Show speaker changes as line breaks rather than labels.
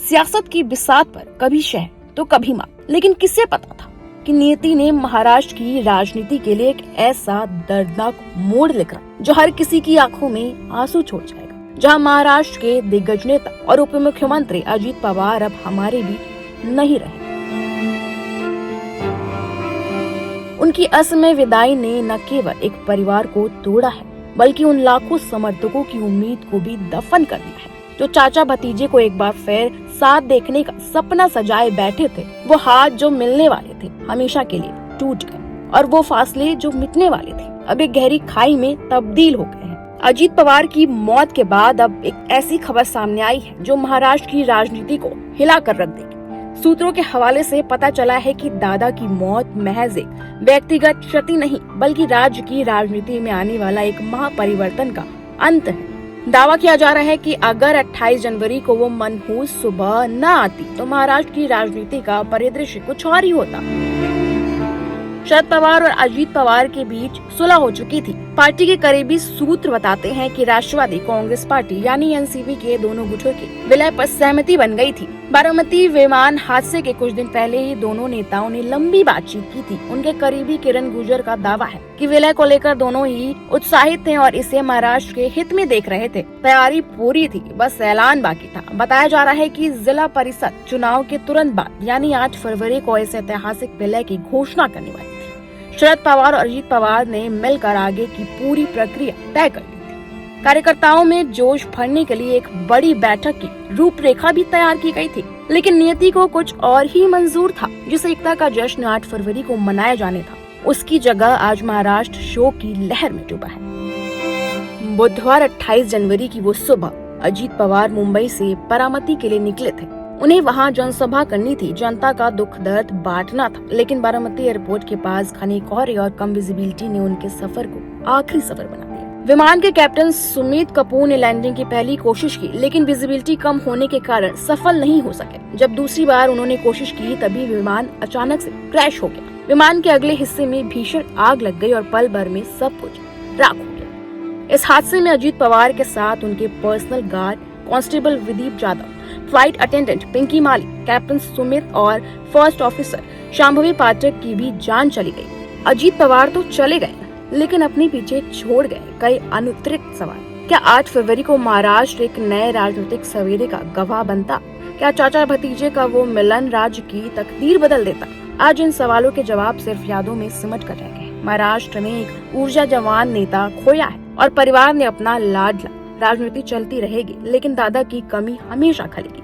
सियासत की बिसात पर कभी शह तो कभी मां, लेकिन किसे पता था कि नियति ने महाराष्ट्र की राजनीति के लिए एक ऐसा दर्दनाक मोड़ लिखा जो हर किसी की आंखों में आंसू छोड़ जाएगा। जहां महाराष्ट्र के दिग्गज नेता और उप मुख्यमंत्री अजित पवार अब हमारे बीच नहीं रहे। उनकी असमय विदाई ने न केवल एक परिवार को तोड़ा है, बल्कि उन लाखों समर्थकों की उम्मीद को भी दफन कर दिया है जो चाचा भतीजे को एक बार फिर साथ देखने का सपना सजाए बैठे थे। वो हाथ जो मिलने वाले थे हमेशा के लिए टूट गए और वो फासले जो मिटने वाले थे अब एक गहरी खाई में तब्दील हो गए हैं। अजित पवार की मौत के बाद अब एक ऐसी खबर सामने आई है जो महाराष्ट्र की राजनीति को हिला कर रख देगी। सूत्रों के हवाले से पता चला है कि दादा की मौत महज एक व्यक्तिगत क्षति नहीं, बल्कि राज्य की राजनीति में आने वाला एक महापरिवर्तन का अंत है। दावा किया जा रहा है कि अगर 28 जनवरी को वो मनहूस सुबह न आती तो महाराष्ट्र की राजनीति का परिदृश्य कुछ और ही होता। शरद पवार और अजित पवार के बीच सुलह हो चुकी थी। पार्टी के करीबी सूत्र बताते हैं कि राष्ट्रवादी कांग्रेस पार्टी यानी एनसीपी के दोनों गुटों की विलय पर सहमति बन गई थी। बारामती विमान हादसे के कुछ दिन पहले ही दोनों नेताओं ने लंबी बातचीत की थी। उनके करीबी किरण गुर्जर का दावा है कि विलय को लेकर दोनों ही उत्साहित थे और इसे महाराष्ट्र के हित में देख रहे थे। तैयारी पूरी थी, बस ऐलान बाकी था। बताया जा रहा है कि जिला परिषद चुनाव के तुरंत बाद यानी 8 फरवरी को इस ऐतिहासिक विलय की घोषणा करने वाली थी। शरद पवार और अजित पवार ने मिलकर आगे की पूरी प्रक्रिया तय कर ली थी। कार्यकर्ताओं में जोश भरने के लिए एक बड़ी बैठक की रूपरेखा भी तैयार की गई थी, लेकिन नियति को कुछ और ही मंजूर था। जिस एकता का जश्न 8 फरवरी को मनाया जाने था, उसकी जगह आज महाराष्ट्र शोक की लहर में डूबा है। बुधवार 28 जनवरी की वो सुबह अजित पवार मुंबई से बारामती के लिए निकले थे। उन्हें वहां जनसभा करनी थी, जनता का दुख दर्द बांटना था। लेकिन बारामती एयरपोर्ट के पास घने कोहरे और कम विजिबिलिटी ने उनके सफर को आखिरी सफर बना दिया। विमान के कैप्टन सुमित कपूर ने लैंडिंग की पहली कोशिश की, लेकिन विजिबिलिटी कम होने के कारण सफल नहीं हो सके। जब दूसरी बार उन्होंने कोशिश की, तभी विमान अचानक से क्रैश हो गया। विमान के अगले हिस्से में भीषण आग लग गई और पल भर में सब कुछ राख हो गया। इस हादसे में अजित पवार के साथ उनके personal guard constable Vidip Jadhav, flight attendant Pinky Mali, captain Sumit और फर्स्ट ऑफिसर शांभवी पाठक की भी जान चली गई। अजित पवार तो चले गए, लेकिन अपने पीछे छोड़ गए कई अनुत्तरित सवाल। क्या 8 फरवरी को महाराष्ट्र एक नए राजनीतिक सवेरे का गवाह बनता? क्या चाचा भतीजे का वो मिलन राज्य की तकदीर बदल देता? आज इन सवालों के जवाब सिर्फ यादों में सिमट कर रह गए। महाराष्ट्र में एक ऊर्जावान नेता खोया है और परिवार ने अपना लाडला। राजनीति चलती रहेगी, लेकिन दादा की कमी हमेशा खलेगी।